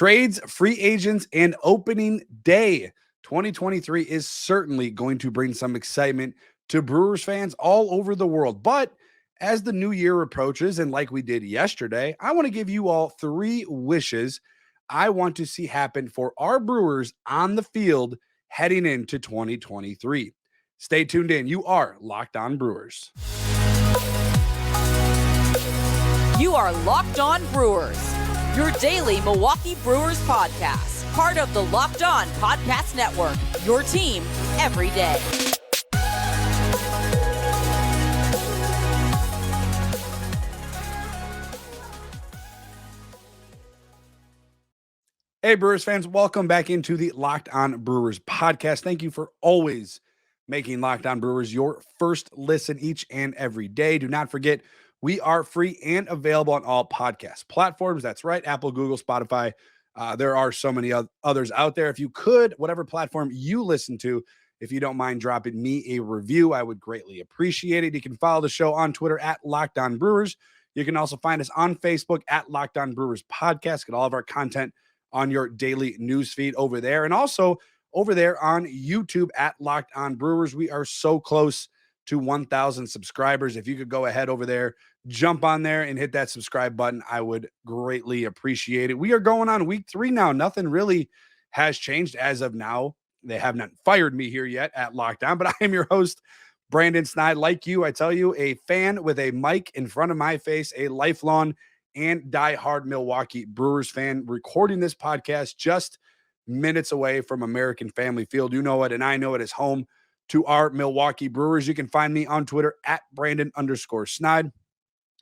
Trades, free agents, and opening day. 2023 is certainly going to bring some excitement to Brewers fans all over the world. But as the new year approaches, and like we did yesterday, I want to give you all 3 wishes I want to see happen for our Brewers on the field heading into 2023. Stay tuned in. You are Locked On Brewers. You are Locked On Brewers, your daily Milwaukee Brewers podcast, part of the Locked On Podcast Network, your team every day. Hey, Brewers fans, welcome back into the Locked On Brewers podcast. Thank you for always making Locked On Brewers your first listen each and every day. Do not forget, we are free and available on all podcast platforms. That's right, Apple, Google, Spotify. There are so many others out there. If you could, whatever platform you listen to, if you don't mind dropping me a review, I would greatly appreciate it. You can follow the show on Twitter at Locked On Brewers. You can also find us on Facebook at Locked On Brewers Podcast. Get all of our content on your daily news feed over there. And also over there on YouTube at Locked On Brewers. We are so close to 1,000 subscribers. If you could go ahead over there, jump on there and hit that subscribe button, I would greatly appreciate it. We are going on week 3 now. Nothing really has changed as of now. They have not fired me here yet at Locked On, but I am your host, Brandon Snide. Like you, I tell you, a fan with a mic in front of my face, a lifelong and diehard Milwaukee Brewers fan, recording this podcast just minutes away from American Family Field. You know it, and I know it is home to our Milwaukee Brewers. You can find me on Twitter at Brandon_Snide.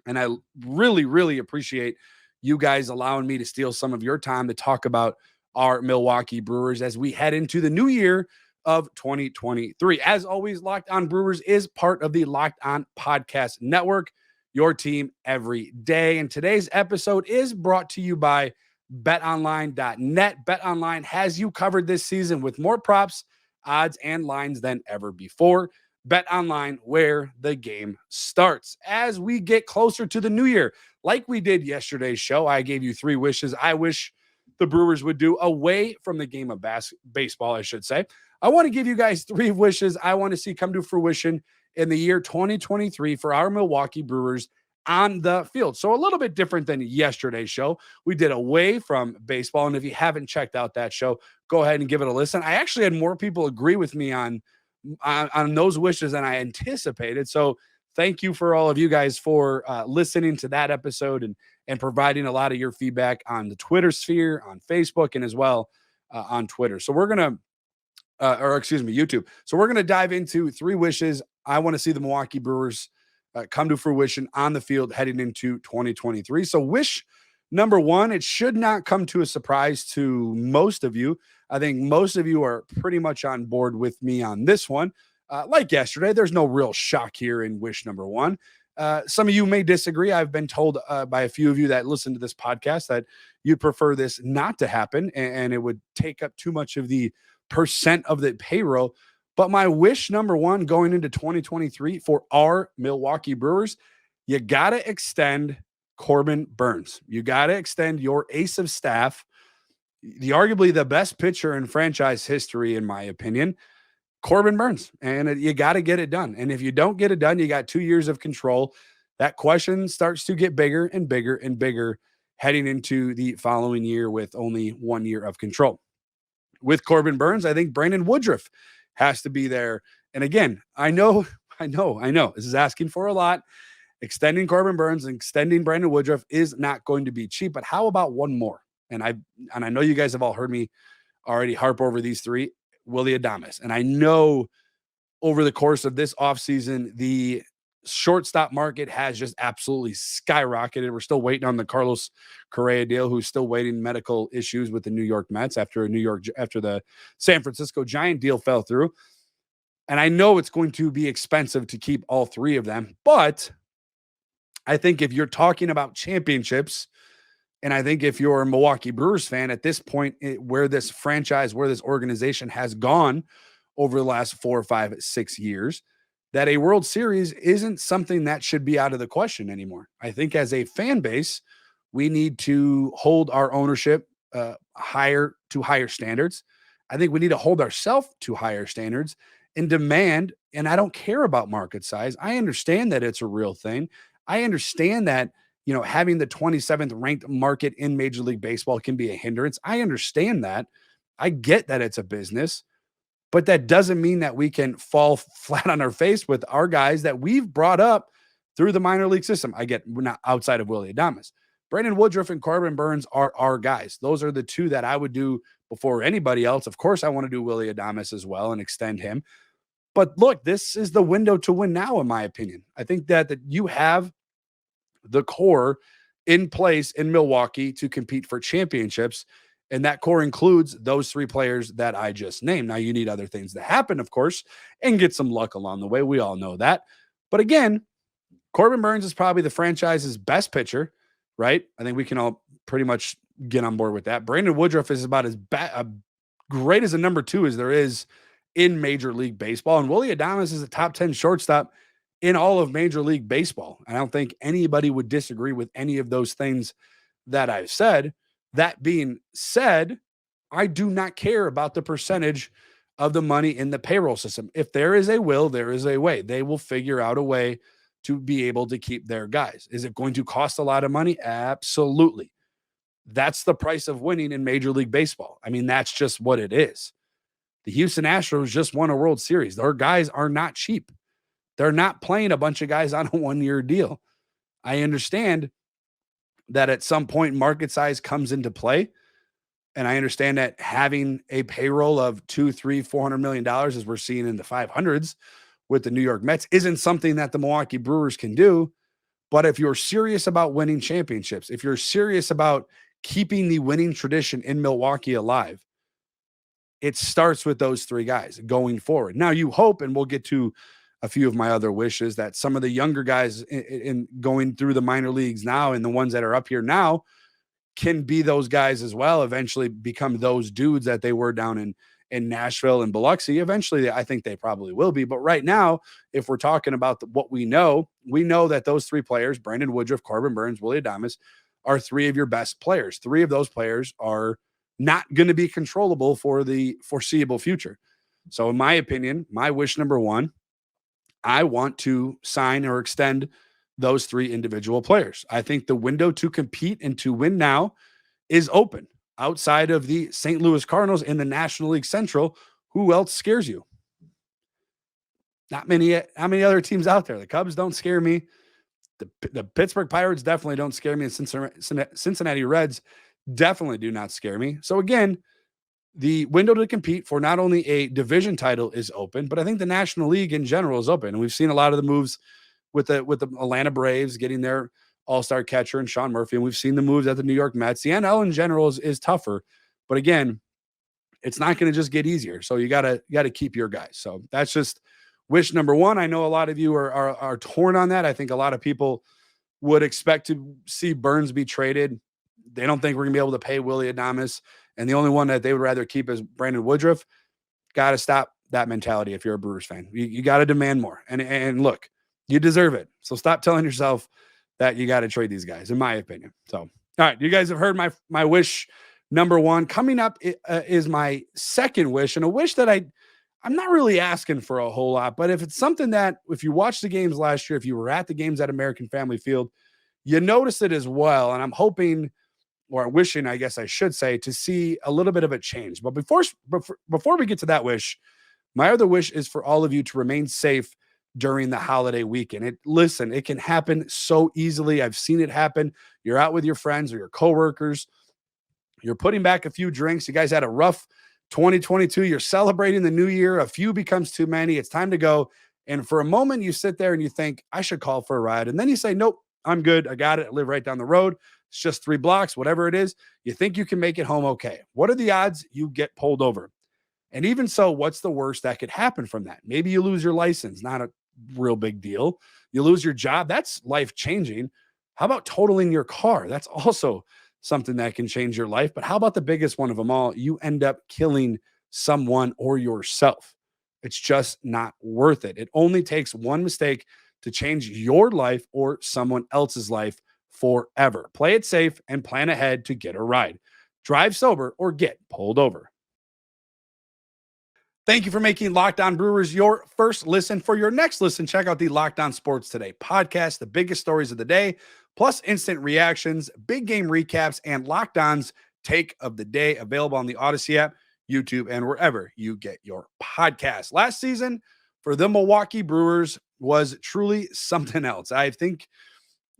And I really, really appreciate you guys allowing me to steal some of your time to talk about our Milwaukee Brewers as we head into the new year of 2023. As always, Locked On Brewers is part of the Locked On Podcast Network, your team every day. And today's episode is brought to you by BetOnline.net. BetOnline has you covered this season with more props, odds, and lines than ever before. BetOnline, where the game starts. As we get closer to the new year, like we did yesterday's show, I gave you 3 wishes I wish the Brewers would do away from the game of baseball, I should say. I want to give you guys 3 wishes I want to see come to fruition in the year 2023 for our Milwaukee Brewers on the field. So a little bit different than yesterday's show. We did away from baseball. And if you haven't checked out that show, go ahead and give it a listen. I actually had more people agree with me on those wishes than I anticipated. So thank you for all of you guys for listening to that episode and providing a lot of your feedback on the Twitter sphere, on Facebook, and as well on Twitter. So we're going to, YouTube. So we're going to dive into 3 wishes I want to see the Milwaukee Brewers come to fruition on the field heading into 2023. So wish number 1, it should not come to a surprise to most of you. I think most of you are pretty much on board with me on this one. Like yesterday, there's no real shock here in wish number 1. Some of you may disagree. I've been told by a few of you that listen to this podcast that you'd prefer this not to happen and it would take up too much of the percent of the payroll. But my wish number 1 going into 2023 for our Milwaukee Brewers, you got to extend Corbin Burnes. You got to extend your ace of staff, arguably the best pitcher in franchise history, in my opinion, Corbin Burnes. And you got to get it done. And if you don't get it done, you got 2 years of control. That question starts to get bigger and bigger and bigger heading into the following year with only 1 year of control. With Corbin Burnes, I think Brandon Woodruff has to be there. And again, I know, this is asking for a lot. Extending Corbin Burnes and extending Brandon Woodruff is not going to be cheap, but how about 1 more? And I know you guys have all heard me already harp over these 3, Willy Adames. And I know over the course of this offseason, the shortstop market has just absolutely skyrocketed. We're still waiting on the Carlos Correa deal, who's still waiting medical issues with the New York Mets after the San Francisco Giant deal fell through. And I know it's going to be expensive to keep all 3 of them, but I think if you're talking about championships, and I think if you're a Milwaukee Brewers fan at this point, where this franchise, where this organization has gone over the last 4, 5, 6 years, that a World Series isn't something that should be out of the question anymore. I think as a fan base, we need to hold our ownership higher standards. I think we need to hold ourselves to higher standards and demand. And I don't care about market size. I understand that it's a real thing. I understand that, having the 27th ranked market in Major League Baseball can be a hindrance. I understand that. I get that it's a business, but that doesn't mean that we can fall flat on our face with our guys that we've brought up through the minor league system. I get, we're not outside of Willy Adames. Brandon Woodruff and Corbin Burnes are our guys. Those are the two that I would do before anybody else. Of course, I want to do Willy Adames as well and extend him. But look, this is the window to win now, in my opinion. I think that you have the core in place in Milwaukee to compete for championships. And that core includes those three players that I just named. Now, you need other things to happen, of course, and get some luck along the way. We all know that. But again, Corbin Burnes is probably the franchise's best pitcher, right? I think we can all pretty much get on board with that. Brandon Woodruff is about as great as a number two as there is in Major League Baseball. And Willy Adames is a top 10 shortstop in all of Major League Baseball. I don't think anybody would disagree with any of those things that I've said. That being said, I do not care about the percentage of the money in the payroll system. If there is a will, there is a way. They will figure out a way to be able to keep their guys. Is it going to cost a lot of money? Absolutely. That's the price of winning in Major League Baseball. I mean, that's just what it is. The Houston Astros just won a World Series. Their guys are not cheap. They're not playing a bunch of guys on a one-year deal. I understand that at some point market size comes into play. And I understand that having a payroll of $200, $300, $400 million, as we're seeing in the 500s with the New York Mets, isn't something that the Milwaukee Brewers can do. But if you're serious about winning championships, if you're serious about keeping the winning tradition in Milwaukee alive, it starts with those three guys going forward. Now you hope, and we'll get to a few of my other wishes, that some of the younger guys in going through the minor leagues now and the ones that are up here now can be those guys as well, eventually become those dudes that they were down in Nashville and Biloxi. Eventually, I think they probably will be. But right now, if we're talking about what we know that those three players, Brandon Woodruff, Corbin Burnes, Willy Adames, are three of your best players. Three of those players are not going to be controllable for the foreseeable future. So in my opinion, my wish number one, I want to sign or extend those three individual players. I think the window to compete and to win now is open. Outside of the St. Louis Cardinals in the National League Central, who else scares you? Not many. How many other teams out there? The Cubs don't scare me. The Pittsburgh Pirates definitely don't scare me. And Cincinnati Reds definitely do not scare me. So again, the window to compete for not only a division title is open, but I think the National League in general is open. And we've seen a lot of the moves with the Atlanta Braves getting their all-star catcher and Sean Murphy. And we've seen the moves at the New York Mets. The NL in general is tougher, but again, it's not going to just get easier. So you gotta keep your guys. So that's just wish number one. I know a lot of you are torn on that. I think a lot of people would expect to see Burnes be traded. They don't think we're going to be able to pay Willy Adames. And the only one that they would rather keep is Brandon Woodruff. Got to stop that mentality if you're a Brewers fan. You got to demand more. And look, you deserve it. So stop telling yourself that you got to trade these guys, in my opinion. So, all right, you guys have heard my wish number one. Coming up is my second wish, and a wish that I'm not really asking for a whole lot, but if it's something that, if you watched the games last year, if you were at the games at American Family Field, you noticed it as well. And I'm hoping, or wishing, I guess I should say, to see a little bit of a change. But before we get to that wish, my other wish is for all of you to remain safe during the holiday weekend. It can happen so easily. I've seen it happen. You're out with your friends or your coworkers. You're putting back a few drinks. You guys had a rough 2022. You're celebrating the new year. A few becomes too many. It's time to go. And for a moment, you sit there and you think, I should call for a ride. And then you say, nope, I'm good. I got it. I live right down the road. It's just 3 blocks, whatever it is. You think you can make it home okay. What are the odds you get pulled over? And even so, what's the worst that could happen from that? Maybe you lose your license. Not a real big deal. You lose your job. That's life-changing. How about totaling your car? That's also something that can change your life. But how about the biggest one of them all? You end up killing someone or yourself. It's just not worth it. It only takes one mistake to change your life or someone else's life forever. Play it safe and plan ahead to get a ride. drive sober, or get pulled over. Thank you for making Locked On Brewers your first listen. For your next listen, check out the Locked On Sports Today podcast, the biggest stories of the day, plus instant reactions, big game recaps, and Locked On's take of the day, available on the Odyssey app, YouTube, and wherever you get your podcast. Last season for the Milwaukee Brewers was truly something else. I think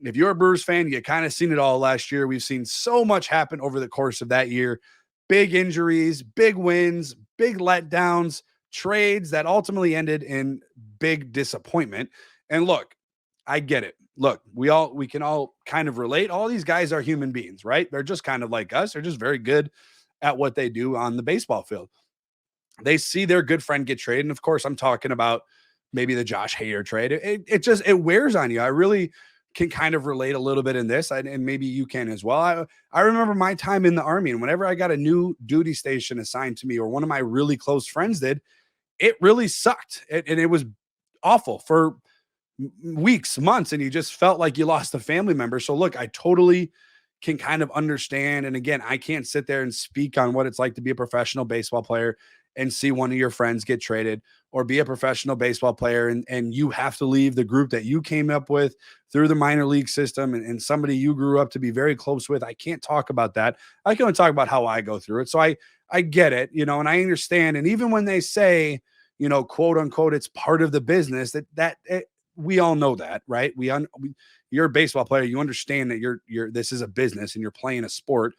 if you're a Brewers fan, you kind of seen it all last year. We've seen so much happen over the course of that year. Big injuries, big wins, big letdowns, trades that ultimately ended in big disappointment. And look, I get it. Look, we can all kind of relate. All these guys are human beings, right? They're just kind of like us. They're just very good at what they do on the baseball field. They see their good friend get traded. And of course, I'm talking about maybe the Josh Hader trade. It wears on you. I really can kind of relate a little bit in this, and maybe you can as well. I remember my time in the Army, and whenever I got a new duty station assigned to me, or one of my really close friends did, it really sucked. And it was awful for weeks, months, and you just felt like you lost a family member. So look, I totally can kind of understand. And again, I can't sit there and speak on what it's like to be a professional baseball player and see one of your friends get traded, or be a professional baseball player and you have to leave the group that you came up with through the minor league system, and somebody you grew up to be very close with. I can't talk about that. I can only talk about how I go through it. So I get it, and I understand. And even when they say, quote unquote, it's part of the business, we all know that, right? You're a baseball player. You understand that this is a business and you're playing a sport,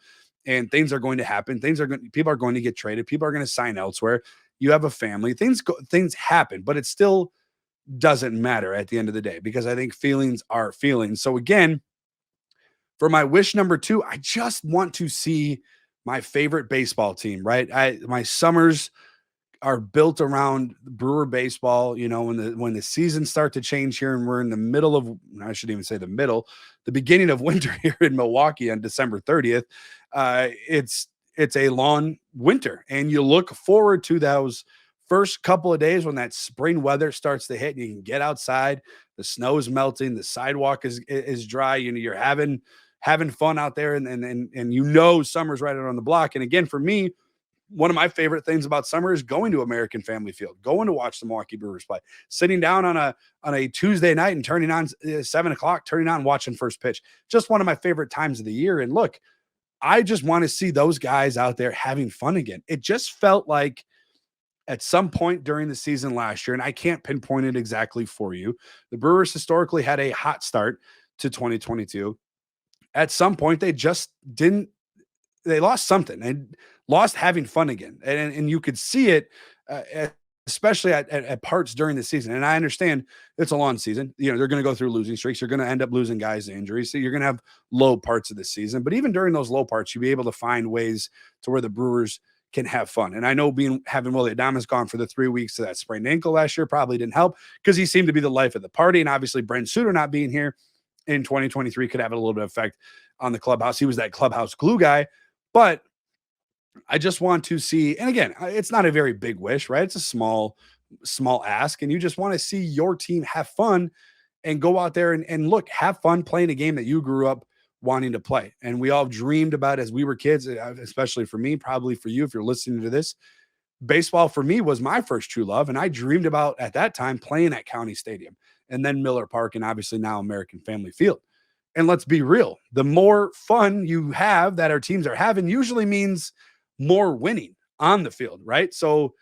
and things are going to happen. People are going to get traded. People are going to sign elsewhere. You have a family. Things happen, but it still doesn't matter at the end of the day, because I think feelings are feelings. So again, for my wish number 2, I just want to see my favorite baseball team, right? My summers are built around Brewer baseball. When the seasons start to change here, and we're in the middle of, I shouldn't even say the beginning of winter here in Milwaukee on December 30th. It's a long winter, and you look forward to those first couple of days when that spring weather starts to hit and you can get outside, the snow is melting, the sidewalk is dry, you're having fun out there, and summer's right around the block. And again, for me, one of my favorite things about summer is going to American Family Field, going to watch the Milwaukee Brewers play, sitting down on a Tuesday night and turning on 7:00, turning on, watching first pitch. Just one of my favorite times of the year. And look, I just want to see those guys out there having fun again. It just felt like at some point during the season last year, and I can't pinpoint it exactly for you, the Brewers historically had a hot start to 2022. At some point, they just didn't. They lost something and lost having fun again. And you could see it, especially at parts during the season. And I understand it's a long season. They're going to go through losing streaks. You're going to end up losing guys to injuries. So you're going to have low parts of the season. But even during those low parts, you'll be able to find ways to where the Brewers can have fun. And I know having Willie Adames gone for the 3 weeks to that sprained ankle last year probably didn't help, because he seemed to be the life of the party. And obviously Brent Suter not being here in 2023 could have a little bit of effect on the clubhouse. He was that clubhouse glue guy. But I just want to see, and again, it's not a very big wish, right? It's a small ask, and you just want to see your team have fun and go out there and look, have fun playing a game that you grew up wanting to play. And we all dreamed about as we were kids, especially for me, probably for you, if you're listening to this. Baseball for me was my first true love, and I dreamed about at that time playing at County Stadium, and then Miller Park, and obviously now American Family Field. And let's be real, the more fun you have that our teams are having usually means more winning on the field, right? So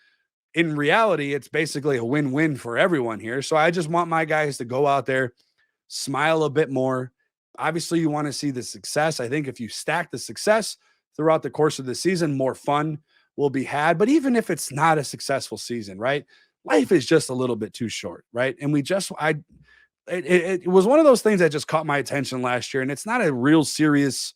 in reality, it's basically a win-win for everyone here. So I just want my guys to go out there, smile a bit more. Obviously, you want to see the success. I think if you stack the success throughout the course of the season, more fun will be had. But even if it's not a successful season, right? Life is just a little bit too short, right? And it was one of those things that just caught my attention last year, and it's not a real serious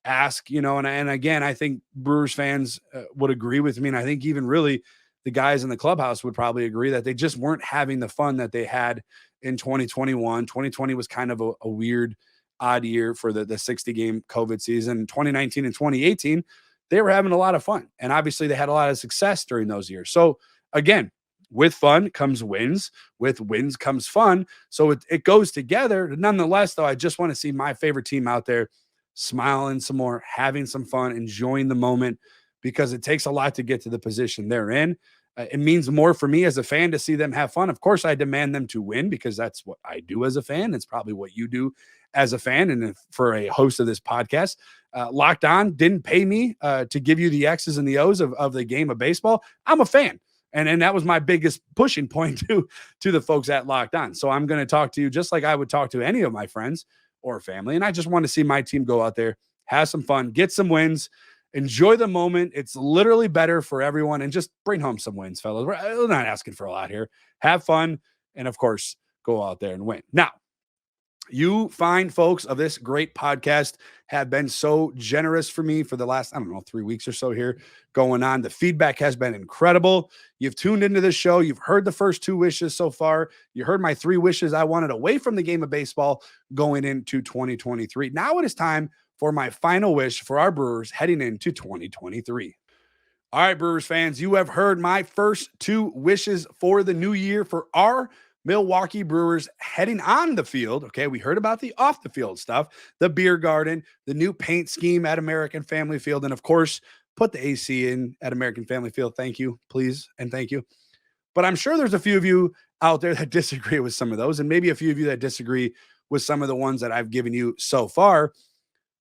ask, and again, I think Brewers fans would agree with me, and I think even really the guys in the clubhouse would probably agree that they just weren't having the fun that they had in 2021. 2020 was kind of a weird, odd year for the 60-game COVID season. 2019 and 2018, they were having a lot of fun, and obviously they had a lot of success during those years. So again, with fun comes wins. With wins comes fun. So it goes together. Nonetheless, though, I just want to see my favorite team out there smiling some more, having some fun, enjoying the moment, because it takes a lot to get to the position they're in. It means more for me as a fan to see them have fun. Of course, I demand them to win because that's what I do as a fan. It's probably what you do as a fan. And for a host of this podcast, Locked On didn't pay me to give you the X's and the O's of the game of baseball. I'm a fan. And that was my biggest pushing point to the folks at Locked On. So I'm going to talk to you just like I would talk to any of my friends or family. And I just want to see my team go out there, have some fun, get some wins, enjoy the moment. It's literally better for everyone, and just bring home some wins, fellas. We're not asking for a lot here. Have fun, and of course, go out there and win. Now, you fine folks of this great podcast have been so generous for me for the last, 3 weeks or so here going on. The feedback has been incredible. You've tuned into this show. You've heard the first 2 wishes so far. You heard my 3 wishes I wanted away from the game of baseball going into 2023. Now it is time for my final wish for our Brewers heading into 2023. All right, Brewers fans, you have heard my first 2 wishes for the new year for our Milwaukee Brewers heading on the field. Okay, we heard about the off the field stuff, the beer garden, the new paint scheme at American Family Field, and of course, put the AC in at American Family Field. Thank you, please, and thank you. But I'm sure there's a few of you out there that disagree with some of those, and maybe a few of you that disagree with some of the ones that I've given you so far.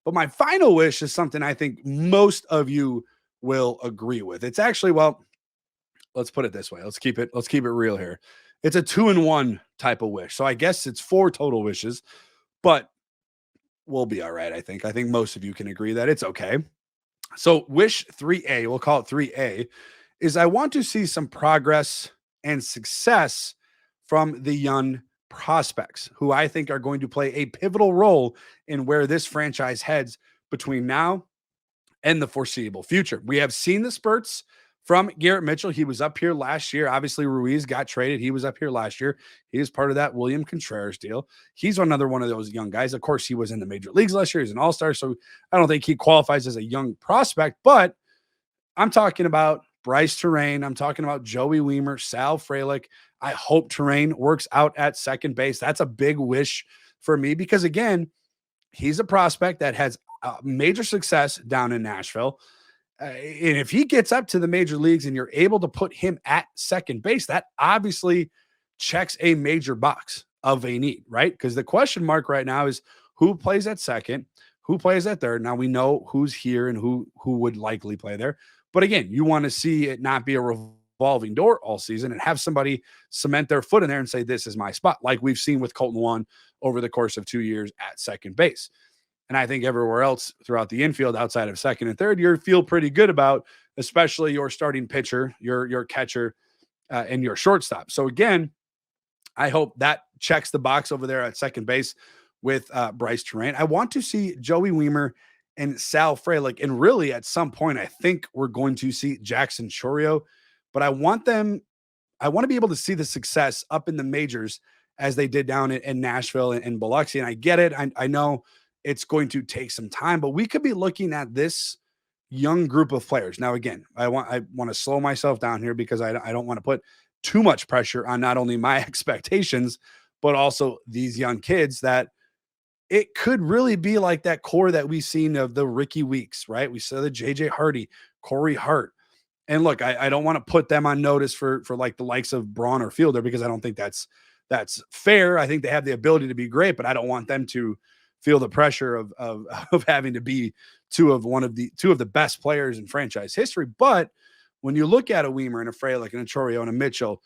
But my final wish is something I think most of you will agree with. It's actually, well, let's put it this way. Let's keep it real here. It's a 2-in-1 type of wish. So I guess it's 4 total wishes, but we'll be all right. I think most of you can agree that it's okay. So wish 3A, we'll call it 3A, is I want to see some progress and success from the young prospects who I think are going to play a pivotal role in where this franchise heads between now and the foreseeable future. We have seen the spurts from Garrett Mitchell. He was up here last year. Obviously, Ruiz got traded. He was up here last year. He was part of that William Contreras deal. He's another one of those young guys. Of course, he was in the major leagues last year. He's an all-star, so I don't think he qualifies as a young prospect, but I'm talking about Bryce Terrain. I'm talking about Joey Wiemer, Sal Frelick. I hope Terrain works out at second base. That's a big wish for me because, again, he's a prospect that has major success down in Nashville. And if he gets up to the major leagues and you're able to put him at second base, that obviously checks a major box of a need, right? Because the question mark right now is who plays at second, who plays at third. Now we know who's here and who would likely play there. But again, you want to see it not be a revolving door all season and have somebody cement their foot in there and say, this is my spot, like we've seen with Colton Wong over the course of 2 years at second base. And I think everywhere else throughout the infield outside of second and third, you feel pretty good about, especially your starting pitcher, your catcher, and your shortstop. So again, I hope that checks the box over there at second base with Bryce Terrain. I want to see Joey Wiemer and Sal Frelick. And really, at some point, I think we're going to see Jackson Chourio. But I want to be able to see the success up in the majors as they did down in Nashville and Biloxi. And I get it. I know it's going to take some time, but we could be looking at this young group of players. Now, again, I want to slow myself down here because I don't want to put too much pressure on not only my expectations, but also these young kids that it could really be like that core that we've seen of the Ricky Weeks, right? We saw the JJ Hardy, Corey Hart. And look, I don't want to put them on notice for like the likes of Braun or Fielder because I don't think that's fair. I think they have the ability to be great, but I don't want them to feel the pressure of having to be two of the best players in franchise history. But when you look at a Wiemer and a Frelick and a Chourio and a Mitchell,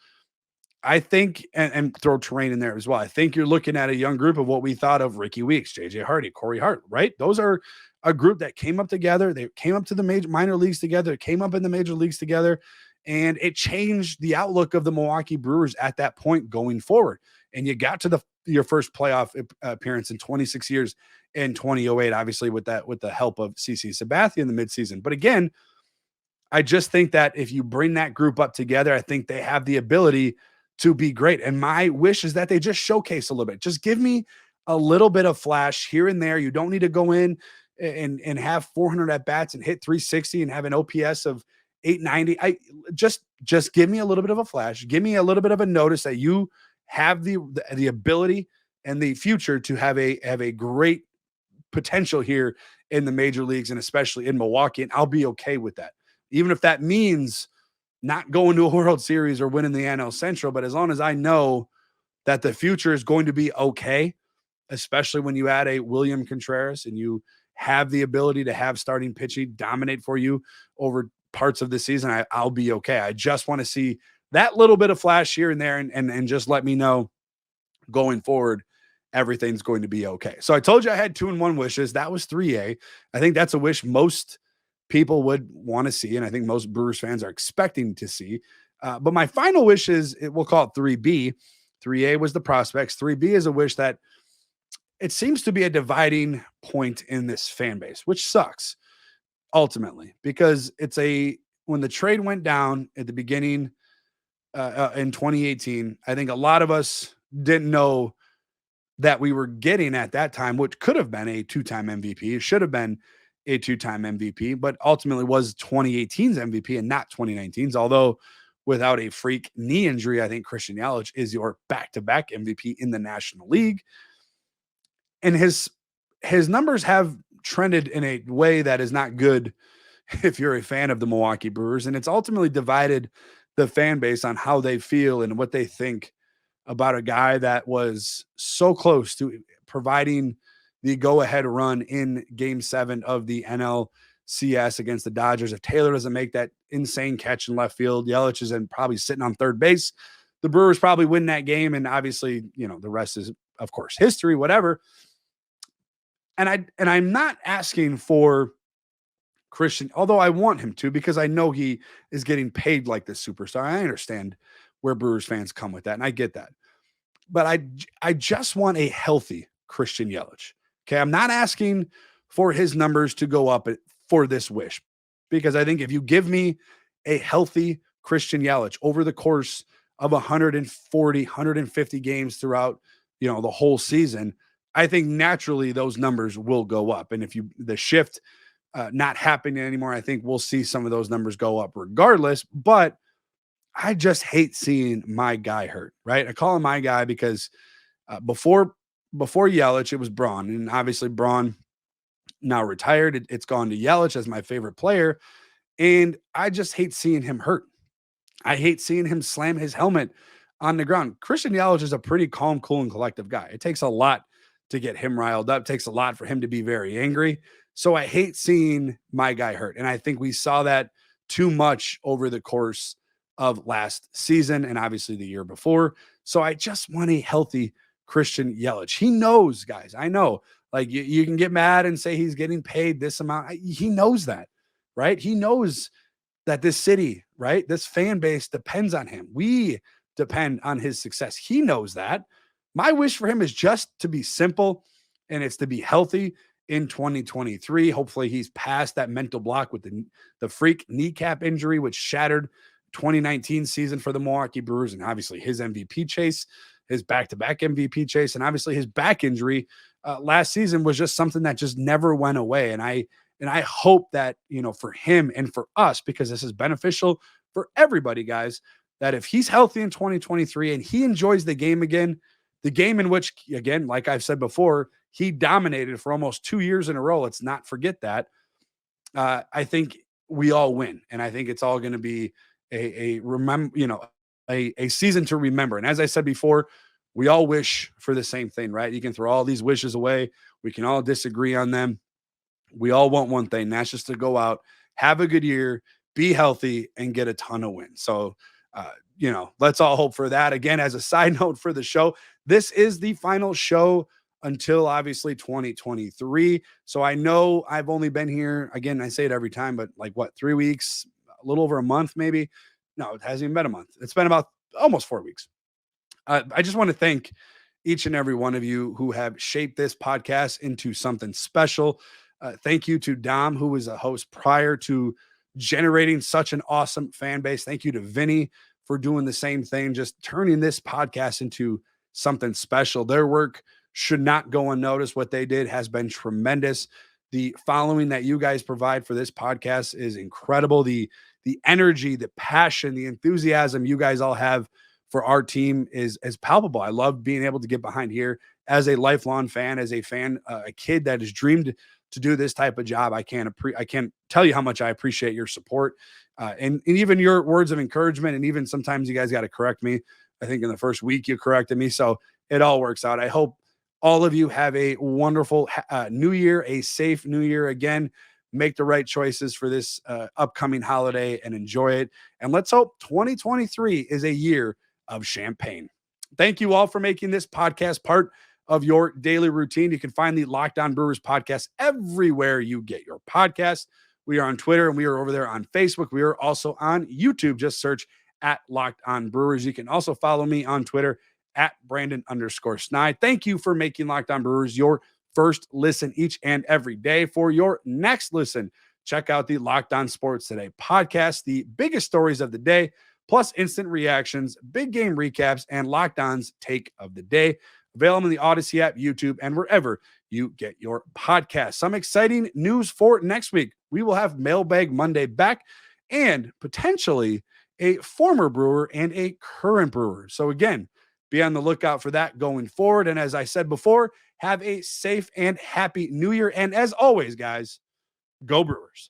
I think, and throw Terrain in there as well, I think you're looking at a young group of what we thought of Ricky Weeks, JJ Hardy, Corey Hart, right? Those are a group that came up together. They came up to the minor leagues together, came up in the major leagues together, and it changed the outlook of the Milwaukee Brewers at that point going forward. And you got to your first playoff appearance in 26 years in 2008, obviously with the help of CC Sabathia in the midseason. But again, I just think that if you bring that group up together, I think they have the ability to be great. And my wish is that they just showcase a little bit. Just give me a little bit of flash here and there. You don't need to go in and have 400 at bats and hit 360 and have an OPS of 890. I just give me a little bit of a flash. Give me a little bit of a notice that you have the ability and the future to have a great potential here in the major leagues and especially in Milwaukee. And I'll be okay with that. Even if that means not going to a World Series or winning the NL Central. But as long as I know that the future is going to be okay, especially when you add a William Contreras and you have the ability to have starting pitching dominate for you over parts of the season, I'll be okay. I just want to see that little bit of flash here and there and just let me know going forward, everything's going to be okay. So I told you I had 2-1 wishes. That was 3A. I think that's a wish most people would want to see, and I think most Brewers fans are expecting to see. But my final wish is, we'll call it 3B. 3A was the prospects. 3B is a wish that it seems to be a dividing point in this fan base, which sucks ultimately, because when the trade went down at the beginning in 2018, I think a lot of us didn't know that we were getting at that time, which could have been a 2-time MVP. It should have been a 2-time MVP, but ultimately was 2018's MVP and not 2019's. Although without a freak knee injury, I think Christian Yelich is your back-to-back MVP in the National League. And his numbers have trended in a way that is not good if you're a fan of the Milwaukee Brewers. And it's ultimately divided the fan base on how they feel and what they think about a guy that was so close to providing the go-ahead run in Game 7 of the NLCS against the Dodgers. If Taylor doesn't make that insane catch in left field, Yelich is probably sitting on third base. The Brewers probably win that game, and obviously, the rest is, of course, history, whatever. And I'm not asking for Christian, although I want him to, because I know he is getting paid like this superstar. I understand where Brewers fans come with that, and I get that. But I just want a healthy Christian Yelich. Okay, I'm not asking for his numbers to go up for this wish, because I think if you give me a healthy Christian Yelich over the course of 140, 150 games throughout, the whole season, I think naturally those numbers will go up. And if the shift not happening anymore, I think we'll see some of those numbers go up regardless. But I just hate seeing my guy hurt, right? I call him my guy because before Yelich, it was Braun. And obviously Braun now retired. It's gone to Yelich as my favorite player. And I just hate seeing him hurt. I hate seeing him slam his helmet on the ground. Christian Yelich is a pretty calm, cool, and collective guy. It takes a lot to get him riled up. It takes a lot for him to be very angry. So I hate seeing my guy hurt. And I think we saw that too much over the course of last season and obviously the year before. So I just want a healthy Christian Yelich. He knows, guys. I know, like you can get mad and say he's getting paid this amount. He knows that, right? He knows that this city, right? This fan base depends on him. We depend on his success. He knows that. My wish for him is just to be simple, and it's to be healthy in 2023. Hopefully he's past that mental block with the freak kneecap injury, which shattered 2019 season for the Milwaukee Brewers, and obviously his MVP chase, his back-to-back MVP chase, and obviously his back injury last season was just something that just never went away. And I hope that, for him and for us, because this is beneficial for everybody, guys, that if he's healthy in 2023 and he enjoys the game again, the game in which, again, like I've said before, he dominated for almost 2 years in a row. Let's not forget that. I think we all win. And I think it's all going to be a season to remember. And as I said before, we all wish for the same thing, right? You can throw all these wishes away. We can all disagree on them. We all want one thing. That's just to go out, have a good year, be healthy, and get a ton of wins. So, let's all hope for that. Again, as a side note for the show, this is the final show until obviously 2023. So I know I've only been here, again, I say it every time, but 3 weeks, a little over a month, maybe. No, it hasn't even been a month. It's been about almost 4 weeks. I just want to thank each and every one of you who have shaped this podcast into something special. Thank you to Dom, who was a host prior to generating such an awesome fan base. Thank you to Vinny for doing the same thing, just turning this podcast into something special. Their work should not go unnoticed. What they did has been tremendous. The following that you guys provide for this podcast is incredible. The energy, the passion, the enthusiasm you guys all have for our team is palpable. I love being able to get behind here as a lifelong fan, as a fan, a kid that has dreamed to do this type of job, I can't tell you how much I appreciate your support, and even your words of encouragement. And even sometimes you guys got to correct me. I think in the first week you corrected me, so it all works out. I hope all of you have a wonderful new year, a safe new year. Again, make the right choices for this upcoming holiday and enjoy it. And let's hope 2023 is a year of champagne. Thank you all for making this podcast part of your daily routine. You can find the Locked On Brewers podcast everywhere you get your podcast. We are on Twitter and we are over there on Facebook. We are also on YouTube. Just search at Locked On Brewers. You can also follow me on Twitter at Brandon_Snide. Thank you for making Locked On Brewers your first listen each and every day. For your next listen, check out the Locked On Sports Today podcast, the biggest stories of the day, plus instant reactions, big game recaps, and Locked On's take of the day. Available in the Odyssey app, YouTube, and wherever you get your podcasts. Some exciting news for next week. We will have Mailbag Monday back and potentially a former Brewer and a current Brewer. So again, be on the lookout for that going forward. And as I said before, have a safe and happy new year. And as always, guys, go Brewers.